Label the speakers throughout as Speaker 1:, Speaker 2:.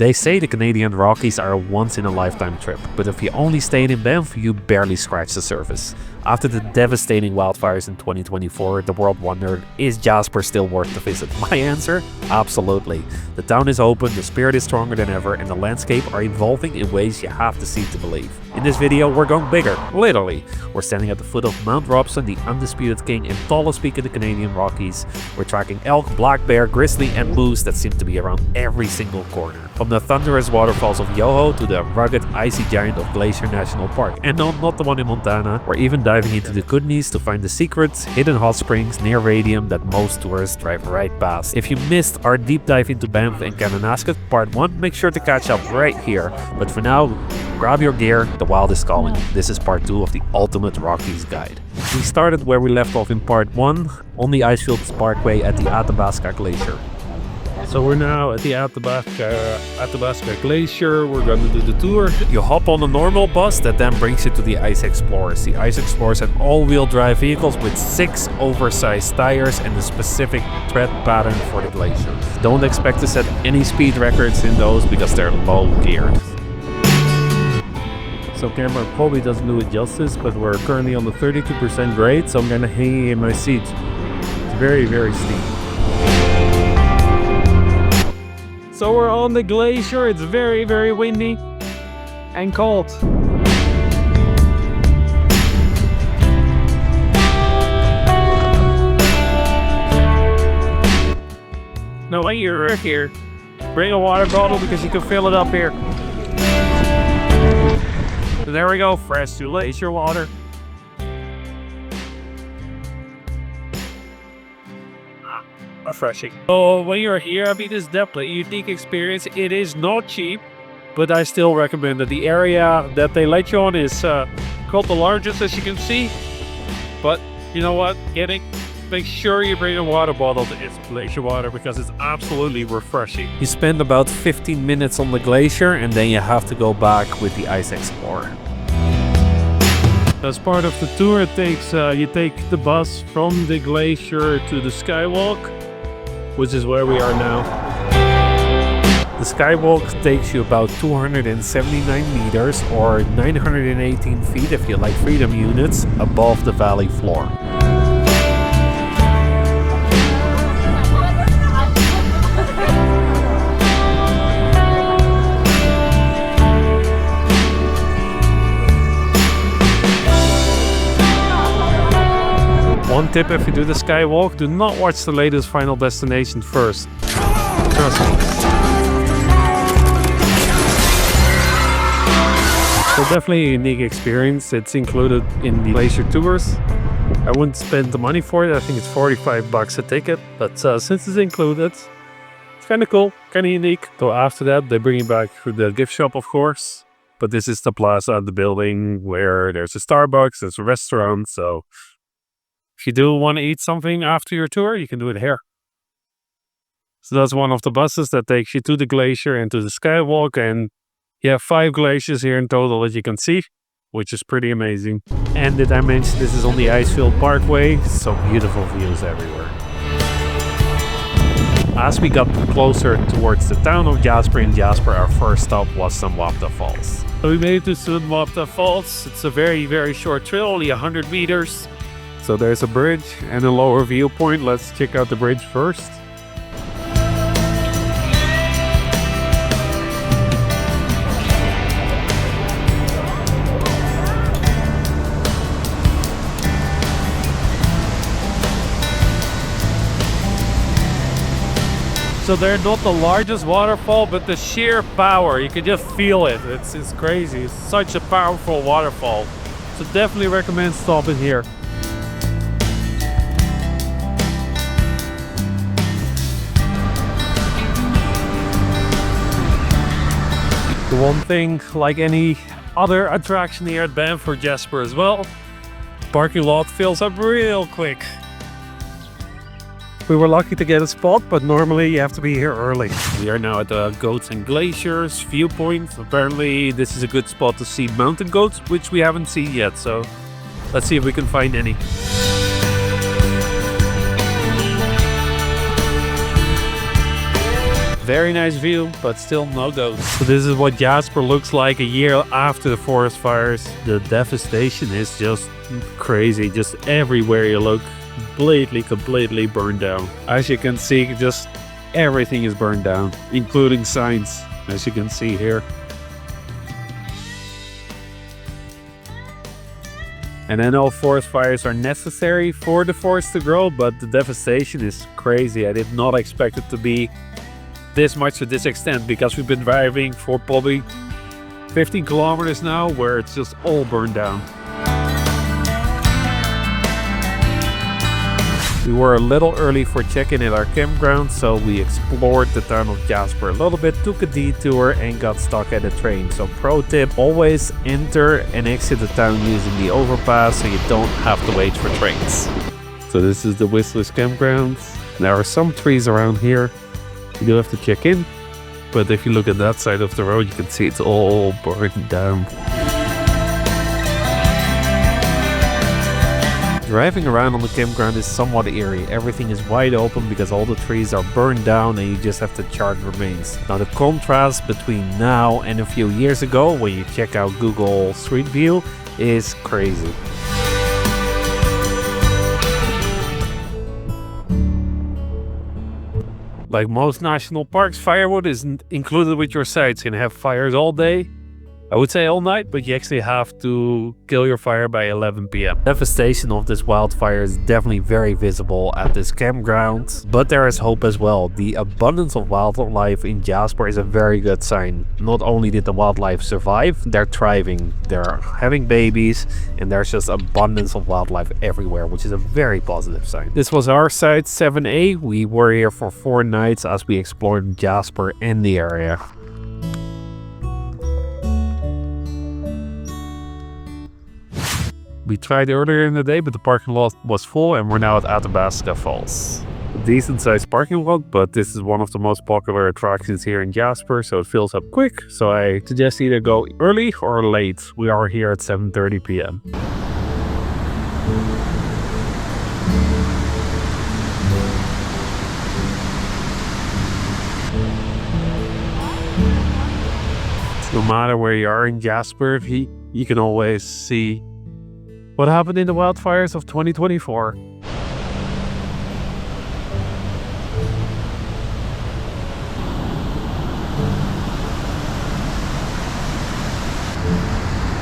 Speaker 1: They say the Canadian Rockies are a once-in-a-lifetime trip, but if you only stayed in Banff, you barely scratched the surface. After the devastating wildfires in 2024, the world wondered, is Jasper still worth the visit? My answer? Absolutely. The town is open, the spirit is stronger than ever, and the landscape are evolving in ways you have to see to believe. In this video, we're going bigger, literally. We're standing at the foot of Mount Robson, the undisputed king and tallest peak in the Canadian Rockies. We're tracking elk, black bear, grizzly, and moose that seem to be around every single corner. From the thunderous waterfalls of Yoho to the rugged, icy giant of Glacier National Park. And no, not the one in Montana. We're even diving into the Kootenays to find the secrets, hidden hot springs near Radium that most tourists drive right past. If you missed our deep dive into Banff and Athabasca part 1, make sure to catch up right here. But for now, grab your gear, the wild is calling. This is part 2 of the Ultimate Rockies Guide. We started where we left off in part 1, on the Icefields Parkway at the Athabasca Glacier.
Speaker 2: So we're now at the Athabasca Glacier. We're going to do the tour.
Speaker 1: You hop on a normal bus that then brings you to the Ice Explorers. The Ice Explorers have all-wheel drive vehicles with 6 oversized tires and a specific tread pattern for the glaciers. Don't expect to set any speed records in those because they're low geared.
Speaker 2: So camera probably doesn't do it justice, but we're currently on the 32% grade, so I'm going to hang in my seat. It's very, very steep. So we're on the glacier. It's very, very windy and cold. Now when you're here, bring a water bottle because you can fill it up here. So there we go, fresh glacier water. Refreshing. So when you're here, I mean, it's definitely a unique experience. It is not cheap, but I still recommend it. The area that they let you on is called the largest, as you can see. But you know what? Make sure you bring a water bottle. It's glacier water because it's absolutely refreshing.
Speaker 1: You spend about 15 minutes on the glacier and then you have to go back with the Ice Explorer.
Speaker 2: As part of the tour, it takes you take the bus from the glacier to the Skywalk, which is where we are now.
Speaker 1: The Skywalk takes you about 279 meters or 918 feet if you like freedom units above the valley floor.
Speaker 2: One tip if you do the Skywalk, do not watch the latest Final Destination first. Trust me. So definitely a unique experience. It's included in the glacier tours. I wouldn't spend the money for it. I think it's 45 bucks a ticket. But since it's included, it's kind of cool, kind of unique. So after that, they bring you back to the gift shop, of course. But this is the plaza, the building where there's a Starbucks, there's a restaurant. So if you do want to eat something after your tour, you can do it here. So that's one of the buses that takes you to the glacier and to the Skywalk. And you have 5 glaciers here in total, as you can see, which is pretty amazing.
Speaker 1: And did I mention this is on the Icefield Parkway? So beautiful views everywhere. As we got closer towards the town of Jasper, our first stop was Sunwapta Falls.
Speaker 2: So we made it to Sunwapta Falls. It's a very, very short trail, only 100 meters. So there's a bridge and a lower viewpoint. Let's check out the bridge first. So they're not the largest waterfall, but the sheer power, you can just feel it. It's crazy. It's such a powerful waterfall. So definitely recommend stopping here. The one thing, like any other attraction here at Banff or Jasper as well, parking lot fills up real quick. We were lucky to get a spot, but normally you have to be here early. We are now at the Goats and Glaciers viewpoint. Apparently this is a good spot to see mountain goats, which we haven't seen yet, so let's see if we can find any. Very nice view, but still no goats. So this is what Jasper looks like a year after the forest fires. The devastation is just crazy. Just everywhere you look, completely burned down. As you can see, just everything is burned down, including signs, as you can see here. And I know forest fires are necessary for the forest to grow, but the devastation is crazy. I did not expect it to be this much to this extent, because we've been driving for probably 15 kilometers now where it's just all burned down. We were a little early for check-in at our campground, so we explored the town of Jasper a little bit, took a detour and got stuck at a train. So pro tip, always enter and exit the town using the overpass so you don't have to wait for trains. So this is the Whistler's campground. There are some trees around here. You do have to check in, but if you look at that side of the road, you can see it's all burned down. Driving around on the campground is somewhat eerie. Everything is wide open because all the trees are burned down and you just have to chart remains. Now the contrast between now and a few years ago, when you check out Google Street View, is crazy. Like most national parks, firewood isn't included with your sites. You can have fires all day. I would say all night, but you actually have to kill your fire by 11 p.m. Devastation of this wildfire is definitely very visible at this campground, but there is hope as well. The abundance of wildlife in Jasper is a very good sign. Not only did the wildlife survive, they're thriving, they're having babies, and there's just abundance of wildlife everywhere, which is a very positive sign. This was our site 7A. We were here for 4 nights as we explored Jasper and the area. We tried earlier in the day, but the parking lot was full and we're now at Athabasca Falls. A decent sized parking lot, but this is one of the most popular attractions here in Jasper, so it fills up quick. So I suggest either go early or late. We are here at 7:30 p.m. No matter where you are in Jasper, you can always see what happened in the wildfires of 2024.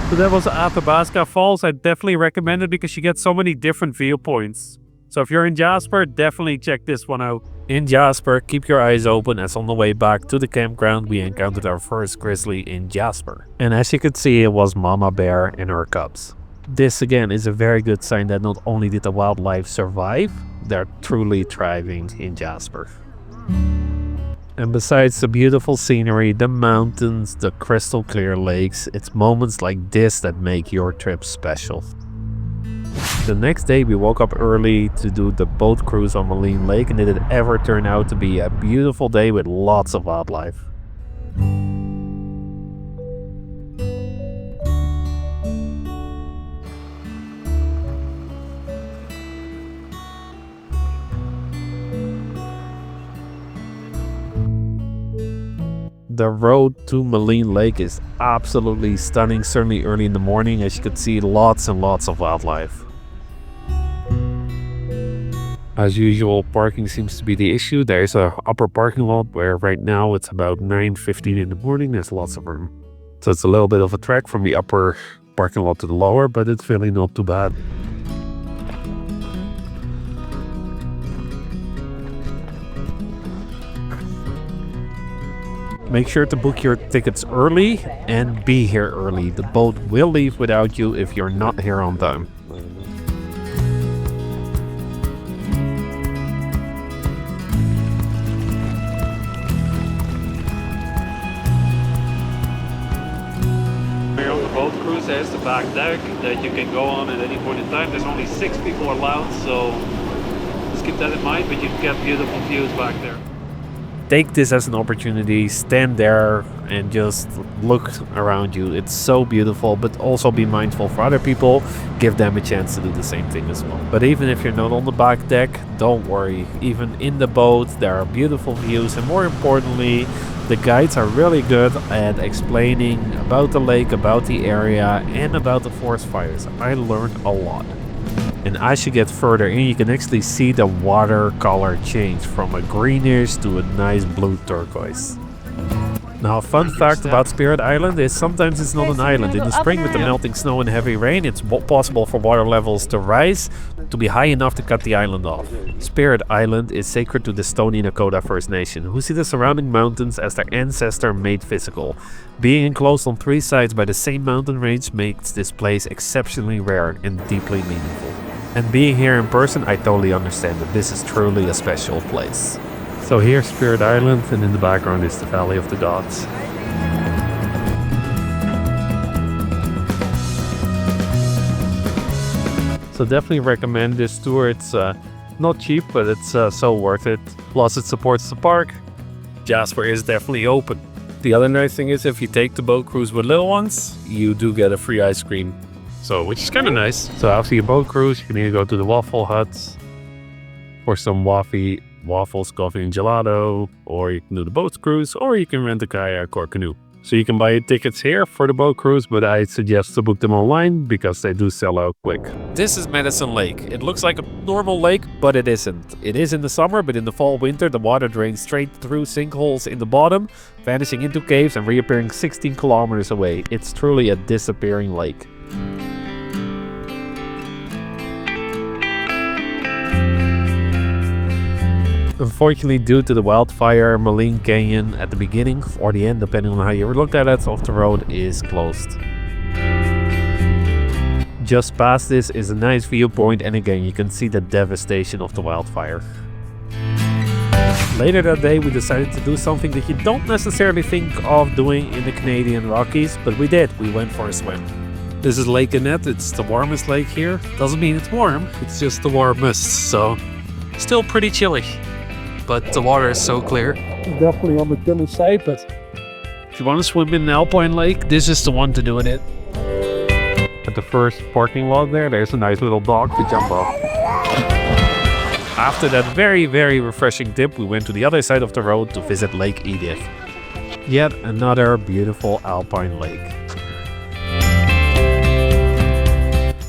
Speaker 2: So that was Athabasca Falls. I definitely recommend it because you get so many different viewpoints. So if you're in Jasper, definitely check this one out. In Jasper, keep your eyes open as on the way back to the campground we encountered our first grizzly in Jasper. And as you could see, it was Mama Bear and her cubs. This again is a very good sign that not only did the wildlife survive, they're truly thriving in Jasper. And besides the beautiful scenery, the mountains, the crystal clear lakes, it's moments like this that make your trip special. The next day we woke up early to do the boat cruise on Maligne Lake, and it did ever turn out to be a beautiful day with lots of wildlife. The road to Maligne Lake is absolutely stunning, certainly early in the morning, as you could see lots and lots of wildlife. As usual, parking seems to be the issue. There's an upper parking lot where right now it's about 9:15 in the morning. There's lots of room. So it's a little bit of a trek from the upper parking lot to the lower, but it's really not too bad. Make sure to book your tickets early and be here early. The boat will leave without you if you're not here on time. We're on the boat cruise. There's the back deck that you can go on at any point in time. There's only 6 people allowed, so just keep that in mind, but you get beautiful views back there. Take this as an opportunity, stand there
Speaker 1: and just look around you. It's so beautiful, but also be mindful for other people. Give them a chance to do the same thing as well. But even if you're not on the back deck, don't worry. Even in the boat, there are beautiful views, and more importantly, the guides are really good at explaining about the lake, about the area, and about the forest fires. I learned a lot. And as you get further in, you can actually see the water color change from a greenish to a nice blue turquoise. Now, a fun fact about Spirit Island is sometimes it's not an island. In the spring with the melting snow and heavy rain, it's possible for water levels to rise to be high enough to cut the island off. Spirit Island is sacred to the Stoney Nakoda First Nation, who see the surrounding mountains as their ancestor made physical. Being enclosed on 3 sides by the same mountain range makes this place exceptionally rare and deeply meaningful. And being here in person, I totally understand that this is truly a special place.
Speaker 2: So here's Spirit Island, and in the background is the Valley of the Gods. So definitely recommend this tour. It's not cheap, but it's so worth it. Plus it supports the park. Jasper is definitely open. The other nice thing is if you take the boat cruise with little ones, you do get a free ice cream. So, which is kind of nice. So after your boat cruise, you can either go to the waffle huts for some waffles, coffee and gelato, or you can do the boat cruise, or you can rent a kayak or canoe. So you can buy your tickets here for the boat cruise, but I suggest to book them online because they do sell out quick.
Speaker 1: This is Medicine Lake. It looks like a normal lake, but it isn't. It is in the summer, but in the fall winter, the water drains straight through sinkholes in the bottom, vanishing into caves and reappearing 16 kilometers away. It's truly a disappearing lake. Unfortunately, due to the wildfire, Maligne Canyon at the beginning or the end, depending on how you look at it, of the road is closed. Just past this is a nice viewpoint, and again you can see the devastation of the wildfire. Later that day we decided to do something that you don't necessarily think of doing in the Canadian Rockies, but we did. We went for a swim.
Speaker 2: This is Lake Anette. It's the warmest lake here. Doesn't mean it's warm, it's just the warmest, so still pretty chilly. But the water is so clear. Definitely on the chilly side, but if you want to swim in an alpine lake, this is the one to do it in. At the first parking lot there's a nice little dog to jump off.
Speaker 1: After that very, very refreshing dip, we went to the other side of the road to visit Lake Edith. Yet another beautiful alpine lake.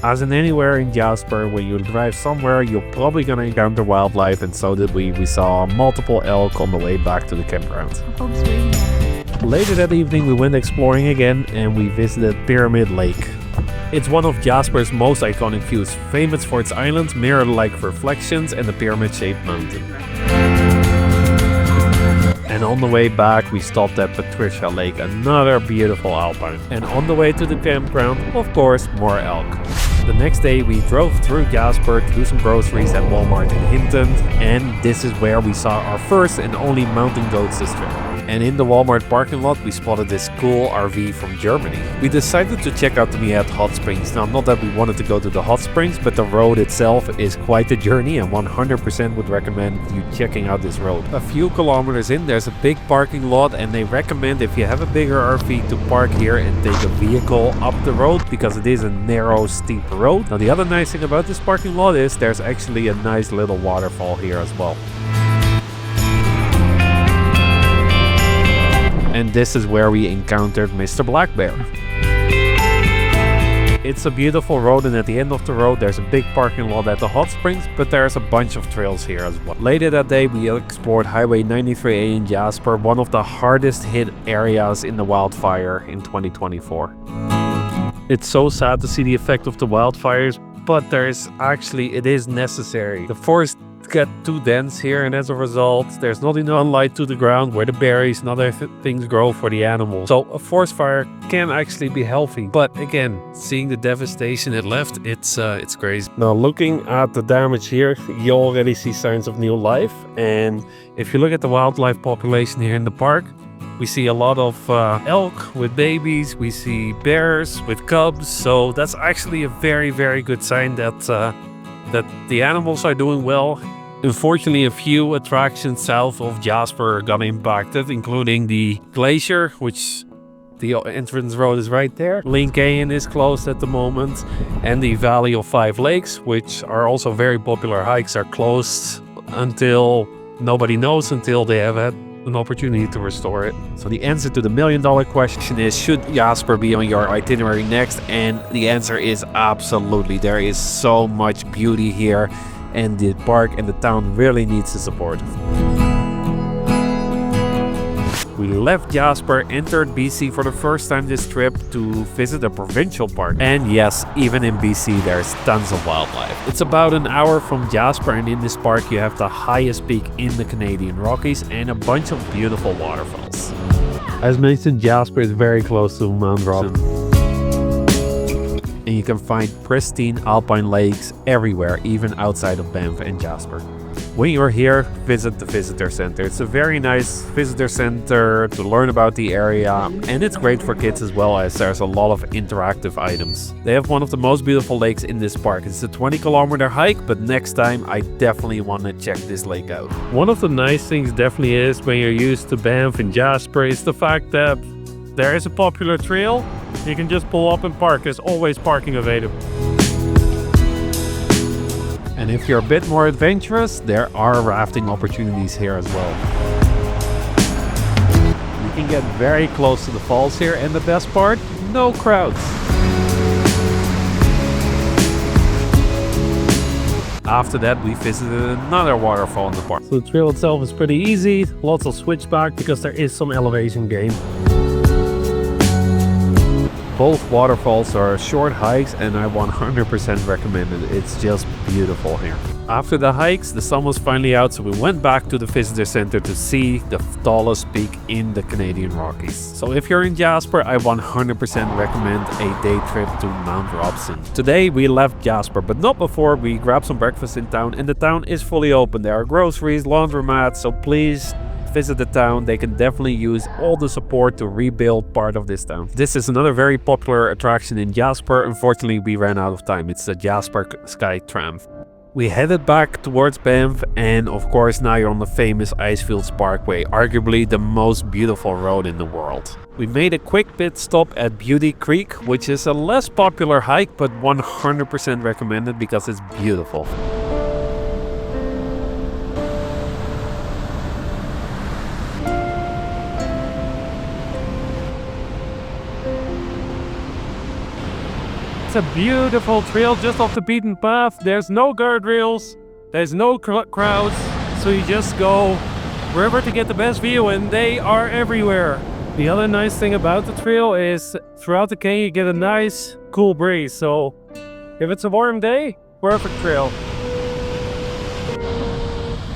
Speaker 1: As in anywhere in Jasper, when you drive somewhere, you're probably gonna encounter wildlife, and so did we. We saw multiple elk on the way back to the campground. Later that evening, we went exploring again, and we visited Pyramid Lake. It's one of Jasper's most iconic views, famous for its islands, mirror-like reflections, and the pyramid-shaped mountain. And on the way back, we stopped at Patricia Lake, another beautiful alpine. And on the way to the campground, of course, more elk. The next day, we drove through Jasper to do some groceries at Walmart in Hinton, and this is where we saw our first and only mountain goats this trip. And in the Walmart parking lot, we spotted this cool RV from Germany. We decided to check out the Miette Hotsprings. Now, not that we wanted to go to the hot springs, but the road itself is quite a journey, and 100% would recommend you checking out this road. A few kilometers in, there's a big parking lot, and they recommend if you have a bigger RV to park here and take a vehicle up the road, because it is a narrow, steep road. Now, the other nice thing about this parking lot is there's actually a nice little waterfall here as well. And this is where we encountered Mr. Black Bear. It's a beautiful road, and at the end of the road there's a big parking lot at the hot springs, but there's a bunch of trails here as well. Later that day we explored Highway 93A in Jasper, one of the hardest hit areas in the wildfire in 2024.
Speaker 2: It's so sad to see the effect of the wildfires, but it is necessary. The forest get too dense here, and as a result there's not enough light to the ground where the berries and other things grow for the animals. So a forest fire can actually be healthy, but again, seeing the devastation it left, it's crazy. Now, looking at the damage here, you already see signs of new life, and if you look at the wildlife population here in the park, we see a lot of elk with babies, we see bears with cubs, so that's actually a very, very good sign that the animals are doing well. Unfortunately, a few attractions south of Jasper got impacted, including the Glacier, which the entrance road is right there. Lincoln is closed at the moment, and the Valley of Five Lakes, which are also very popular hikes, are closed until nobody knows, until they have had an opportunity to restore it.
Speaker 1: So the answer to the million-dollar question is, should Jasper be on your itinerary next? And the answer is absolutely. There is so much beauty here, and the park and the town really needs the support. We left Jasper, entered BC for the first time this trip to visit a provincial park. And yes, even in BC there's tons of wildlife. It's about an hour from Jasper, and in this park you have the highest peak in the Canadian Rockies and a bunch of beautiful waterfalls.
Speaker 2: As mentioned, Jasper is very close to Mount Robson.
Speaker 1: And you can find pristine alpine lakes everywhere, even outside of Banff and Jasper. When you're here, visit the visitor center. It's a very nice visitor center to learn about the area, and it's great for kids as well, as there's a lot of interactive items. They have one of the most beautiful lakes in this park. It's a 20-kilometer hike, but next time I definitely want to check this lake out.
Speaker 2: One of the nice things definitely is, when you're used to Banff and Jasper, is the fact that there is a popular trail. You can just pull up and park. There's always parking available.
Speaker 1: And if you're a bit more adventurous, there are rafting opportunities here as well. You can get very close to the falls here, and the best part, no crowds. After that, we visited another waterfall in the park.
Speaker 2: So the trail itself is pretty easy, lots of switchback because there is some elevation gain.
Speaker 1: Both waterfalls are short hikes, and I 100% recommend it. It's just beautiful here. After the hikes, the sun was finally out, so we went back to the visitor center to see the tallest peak in the Canadian Rockies. So if you're in Jasper, I 100% recommend a day trip to Mount Robson. Today we left Jasper, but not before we grabbed some breakfast in town, and the town is fully open. There are groceries, laundromats, so please visit the town. They can definitely use all the support to rebuild part of this town. This is another very popular attraction in Jasper. Unfortunately, we ran out of time. It's the Jasper Sky Tram. We headed back towards Banff, and of course now you're on the famous Icefields Parkway, arguably the most beautiful road in the world. We made a quick pit stop at Beauty Creek, which is a less popular hike, but 100% recommended because it's beautiful.
Speaker 2: It's a beautiful trail just off the beaten path. There's no guardrails, there's no crowds, so you just go wherever to get the best view, and they are everywhere. The other nice thing about the trail is throughout the canyon you get a nice cool breeze, so if it's a warm day, perfect trail.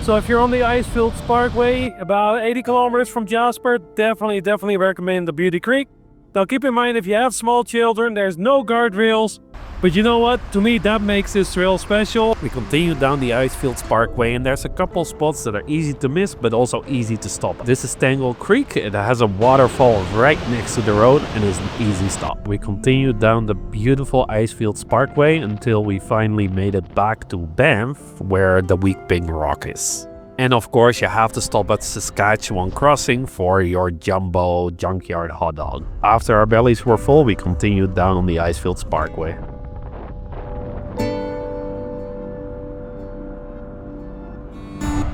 Speaker 2: So if you're on the Icefields Parkway, about 80 kilometers from Jasper, definitely recommend the Beauty Creek. Now keep in mind, if you have small children, there's no guardrails, but you know what? To me, that makes this trail special.
Speaker 1: We continue down the Icefields Parkway, and there's a couple spots that are easy to miss, but also easy to stop. This is Tangle Creek. It has a waterfall right next to the road and is an easy stop. We continued down the beautiful Icefields Parkway until we finally made it back to Banff, where the Weeping Rock is. And of course, you have to stop at Saskatchewan Crossing for your jumbo junkyard hot dog. After our bellies were full, we continued down on the Icefields Parkway.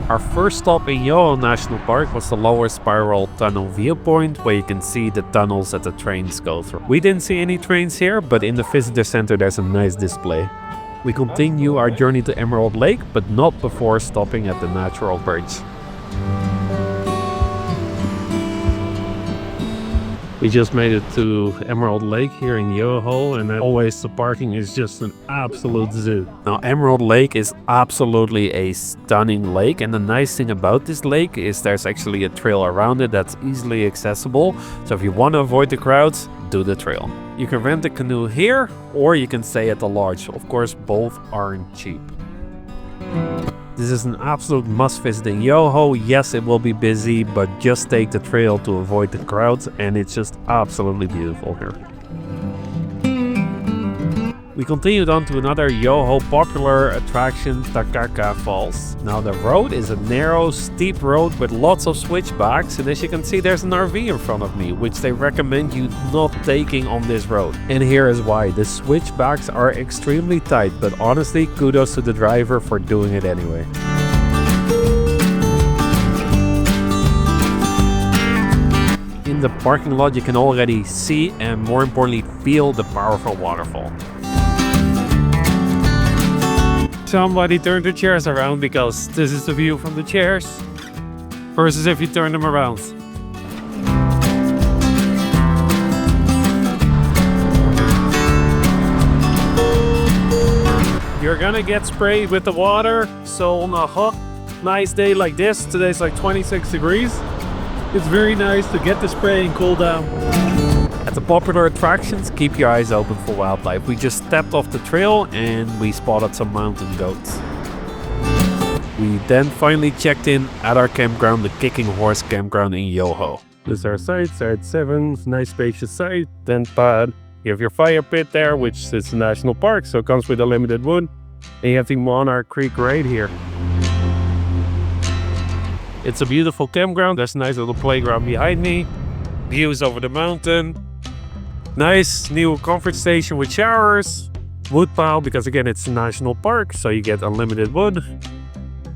Speaker 1: Our first stop in Yoho National Park was the lower spiral tunnel viewpoint, where you can see the tunnels that the trains go through. We didn't see any trains here, but in the visitor center there's a nice display. We continue our journey to Emerald Lake, but not before stopping at the Natural Bridge.
Speaker 2: We just made it to Emerald Lake here in Yoho, and always the parking is just an absolute zoo.
Speaker 1: Now, Emerald Lake is absolutely a stunning lake, and the nice thing about this lake is there's actually a trail around it that's easily accessible. So if you want to avoid the crowds, do the trail. You can rent a canoe here, or you can stay at the lodge. Of course, both aren't cheap. This is an absolute must visit in Yoho. Yes, it will be busy, but just take the trail to avoid the crowds, and it's just absolutely beautiful here.
Speaker 2: We continued on to another Yoho popular attraction, Takkakaw Falls. Now the road is a narrow, steep road with lots of switchbacks, and as you can see there's an RV in front of me, which they recommend you not taking on this road. And here is why. The switchbacks are extremely tight, but honestly kudos to the driver for doing it anyway. In the parking lot you can already see and more importantly feel the powerful waterfall. Somebody turn the chairs around because this is the view from the chairs versus if you turn them around. You're gonna get sprayed with the water, so on a hot, nice day like this, today's like 26 degrees, it's very nice to get the spray and cool down. At the popular attractions, keep your eyes open for wildlife. We just stepped off the trail and we spotted some mountain goats. We then finally checked in at our campground, the Kicking Horse Campground in Yoho. This is our site, site 7, nice spacious site, tent pad. You have your fire pit there, which is a national park, so it comes with a limited wood. And you have the Monarch Creek right here. It's a beautiful campground. There's a nice little playground behind me. Views over the mountain. Nice new comfort station with showers. Wood pile, because again it's a national park, so you get unlimited wood.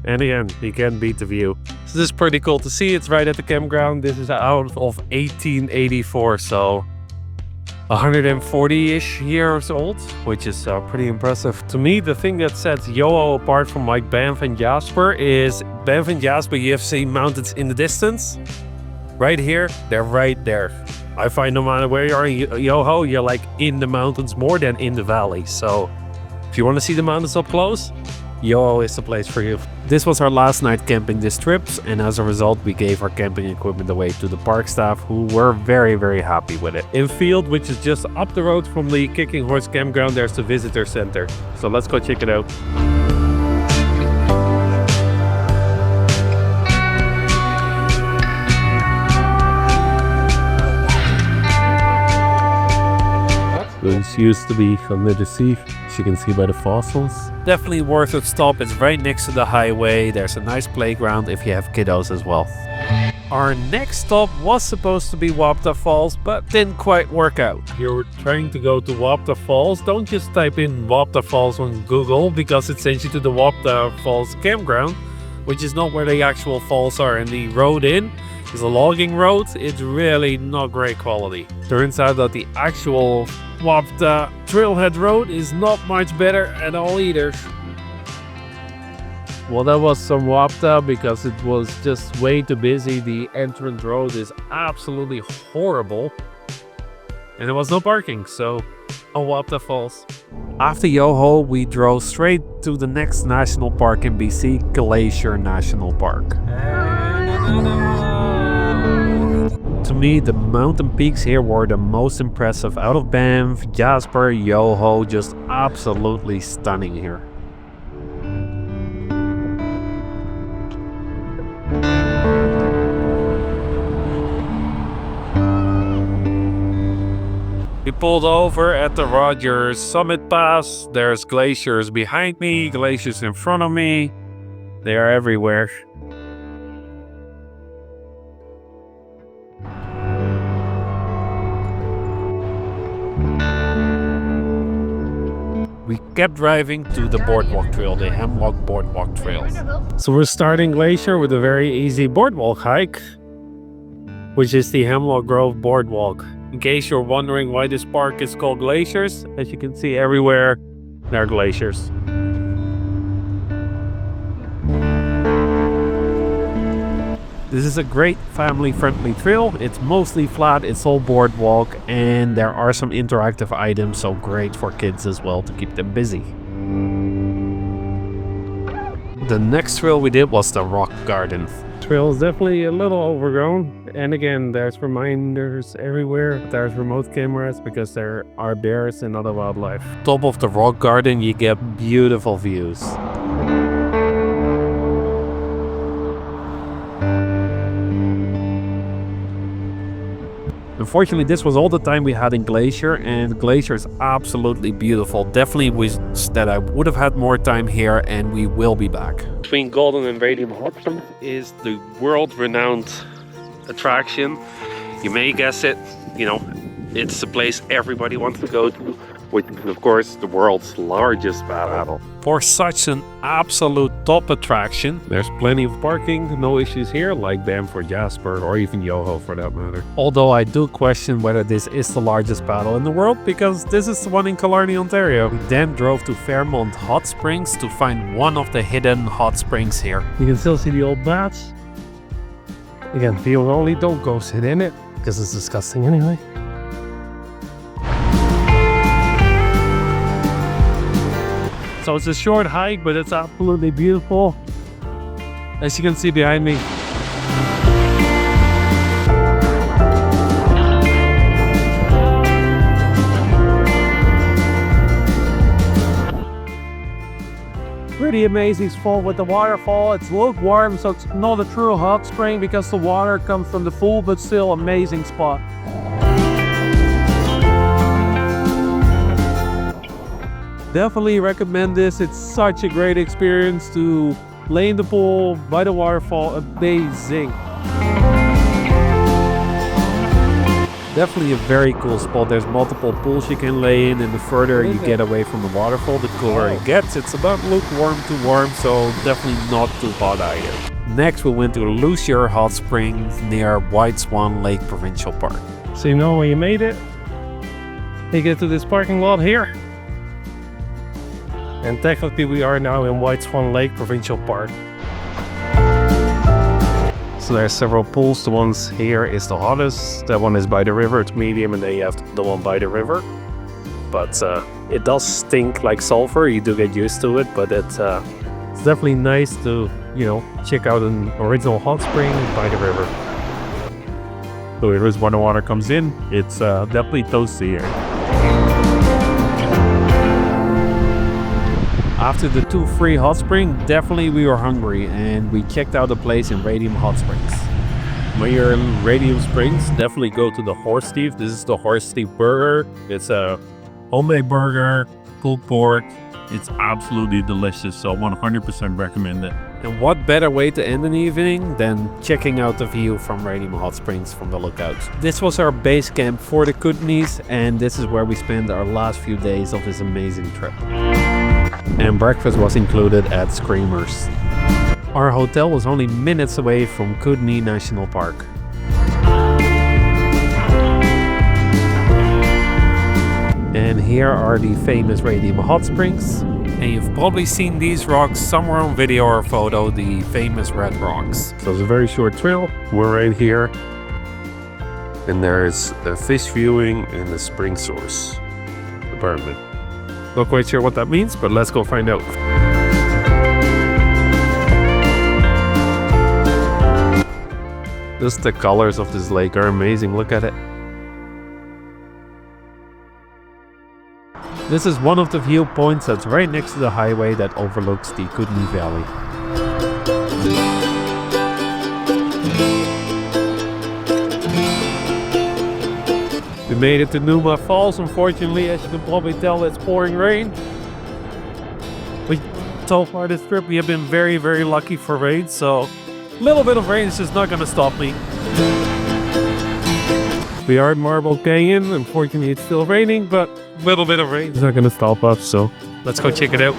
Speaker 2: And again, you can't beat the view. So this is pretty cool to see. It's right at the campground. This is out of 1884, so 140-ish years old, which is pretty impressive. To me, the thing that sets Yoho apart from like Banff and Jasper is Banff and Jasper, you have seen mountains in the distance. Right here, they're right there. I find no matter where you are in Yoho, you're like in the mountains more than in the valley. So if you want to see the mountains up close, Yoho is the place for you. This was our last night camping this trip, and as a result we gave our camping equipment away to the park staff, who were very, very happy with it. In field, which is just up the road from the Kicking Horse Campground, there's the visitor center. So let's go check it out. This used to be under the sea, as you can see by the fossils. Definitely worth a stop. It's right next to the highway. There's a nice playground if you have kiddos as well. Our next stop was supposed to be Wapta Falls, but didn't quite work out. If you're trying to go to Wapta Falls, don't just type in Wapta Falls on Google, because it sends you to the Wapta Falls campground, which is not where the actual falls are. And the road in is a logging road. It's really not great quality. Turns out that the actual Wapta Trailhead Road is not much better at all either. Well, that was some Wapta because it was just way too busy. The entrance road is absolutely horrible. And there was no parking, so on Wapta Falls. After Yoho, we drove straight to the next national park in BC, Glacier National Park. To me, the mountain peaks here were the most impressive out of Banff, Jasper, Yoho, just absolutely stunning here. We pulled over at the Rogers Summit Pass. There's glaciers behind me, glaciers in front of me. They are everywhere. We kept driving to the boardwalk trail, the Hemlock Boardwalk Trail. So we're starting Glacier with a very easy boardwalk hike, which is the Hemlock Grove Boardwalk. In case you're wondering why this park is called Glaciers, as you can see everywhere, there are glaciers. This is a great family-friendly trail. It's mostly flat, it's all boardwalk, and there are some interactive items, so great for kids as well to keep them busy. The next trail we did was the Rock Garden. Trail is definitely a little overgrown, and again, there's reminders everywhere. There's remote cameras because there are bears and other wildlife. Top of the Rock Garden, you get beautiful views.
Speaker 1: Unfortunately, this was all the time we had in Glacier, and Glacier is absolutely beautiful. Definitely wish that I would have had more time here, and we will be back.
Speaker 2: Between Golden and Radium Hot Springs is the world-renowned attraction. You may guess it, you know, it's the place everybody wants to go to, which is of course the world's largest battle. For such an absolute top attraction, there's plenty of parking, no issues here, like Banff or Jasper, or even Yoho for that matter.
Speaker 1: Although I do question whether this is the largest battle in the world, because this is the one in Killarney, Ontario. We then drove to Fairmont Hot Springs to find one of the hidden hot springs here.
Speaker 2: You can still see the old bats. Again, people only, don't go sit in it, because it's disgusting anyway. So it's a short hike, but it's absolutely beautiful. As you can see behind me. Pretty amazing spot with the waterfall. It's lukewarm, so it's not a true hot spring because the water comes from the pool, but still amazing spot. Definitely recommend this. It's such a great experience to lay in the pool by the waterfall. Amazing.
Speaker 1: Definitely a very cool spot. There's multiple pools you can lay in, and the further you get away from the waterfall, the cooler it gets. It's about lukewarm to warm, so definitely not too hot either. Next, we went to Lussier Hot Springs near White Swan Lake Provincial Park.
Speaker 2: So you know when you made it, you get to this parking lot here. And technically we are now in White Swan Lake Provincial Park. So there are several pools. The ones here is the hottest. That one is by the river. It's medium, and then you have the one by the river. But it does stink like sulfur. You do get used to it, but it's definitely nice to, you know, check out an original hot spring by the river. So here is when the water comes in. It's definitely toasty here.
Speaker 1: After the 2 free hot springs, definitely we were hungry, and we checked out a place in Radium Hot Springs.
Speaker 2: When you're in Radium Springs, definitely go to the Horse Thief. This is the Horse Thief Burger. It's a homemade burger, pulled pork. It's absolutely delicious, so 100% recommend it.
Speaker 1: And what better way to end an evening than checking out the view from Radium Hot Springs from the lookout. This was our base camp for the Kootenays, and this is where we spent our last few days of this amazing trip. And breakfast was included at Screamers. Our hotel was only minutes away from Kootenay National Park. And here are the famous Radium Hot Springs. And you've probably seen these rocks somewhere on video or photo, the famous red rocks.
Speaker 2: So it's a very short trail. We're right here. And there's a fish viewing and a spring source apartment. Not quite sure what that means, but let's go find out. Just the colors of this lake are amazing. Look at it.
Speaker 1: This is one of the viewpoints that's right next to the highway that overlooks the Kootenay Valley.
Speaker 2: We made it to Momma Falls. Unfortunately, as you can probably tell, it's pouring rain. But so far this trip, we have been very, very lucky for rain. So a little bit of rain is just not going to stop me. We are at Marble Canyon. Unfortunately, it's still raining, but a little bit of rain is not going to stop us. So let's go check it out.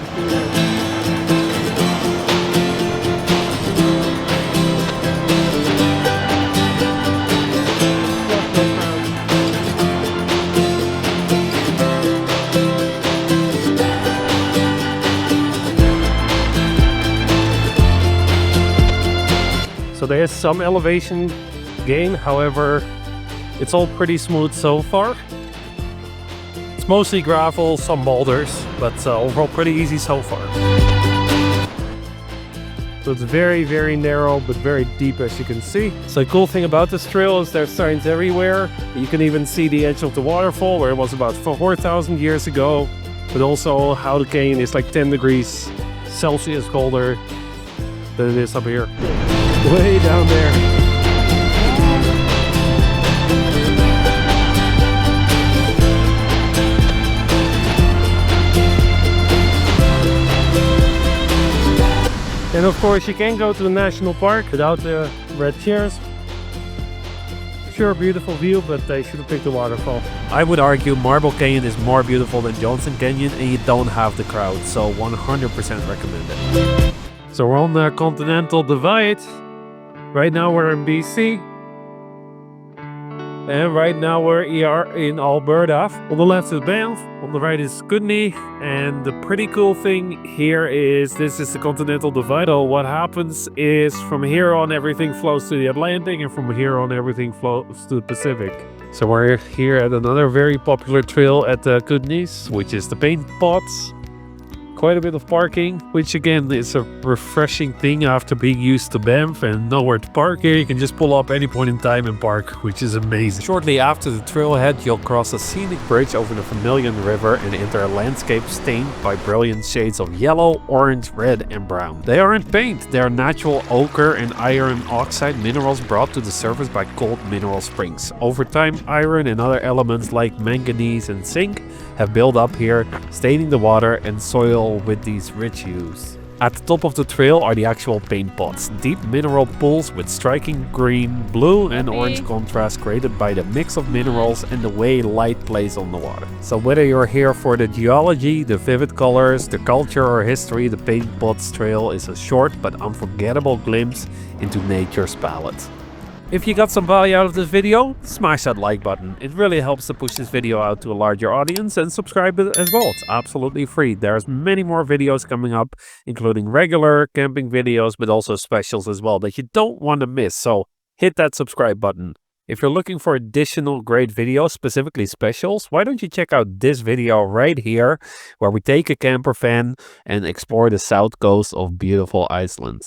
Speaker 2: So there is some elevation gain, however, it's all pretty smooth so far. It's mostly gravel, some boulders, but overall pretty easy so far. So it's very, very narrow, but very deep, as you can see. So the cool thing about this trail is there's signs everywhere. You can even see the edge of the waterfall, where it was about 4,000 years ago, but also how the canyon is like 10 degrees Celsius colder than it is up here. Way down there. And of course you can't go to the national park without the red chairs. Sure, beautiful view, but they should have picked the waterfall.
Speaker 1: I would argue Marble Canyon is more beautiful than Johnson Canyon and you don't have the crowd, so 100% recommend it.
Speaker 2: So we're on the Continental Divide. Right now we're in BC. And right now we're here in Alberta. On the left is Banff, on the right is Kootenay. And the pretty cool thing here is this is the Continental Divide. What happens is from here on everything flows to the Atlantic, and from here on everything flows to the Pacific. So we're here at another very popular trail at the Kootenays, which is the Paint Pots. Quite a bit of parking, which again is a refreshing thing after being used to Banff and nowhere to park here. You can just pull up any point in time and park, which is amazing.
Speaker 1: Shortly after the trailhead, you'll cross a scenic bridge over the Vermilion River and enter a landscape stained by brilliant shades of yellow, orange, red, and brown. They aren't paint, they are natural ochre and iron oxide minerals brought to the surface by cold mineral springs. Over time, iron and other elements like manganese and zinc have built up here, staining the water and soil with these rich hues. At the top of the trail are the actual paint pots, deep mineral pools with striking green, blue and orange contrast created by the mix of minerals and the way light plays on the water. So whether you're here for the geology, the vivid colors, the culture or history, the Paint Pots Trail is a short but unforgettable glimpse into nature's palette. If you got some value out of this video, smash that like button. It really helps to push this video out to a larger audience, and subscribe as well. It's absolutely free. There's many more videos coming up, including regular camping videos, but also specials as well that you don't want to miss. So hit that subscribe button. If you're looking for additional great videos, specifically specials, why don't you check out this video right here, where we take a camper van and explore the south coast of beautiful Iceland.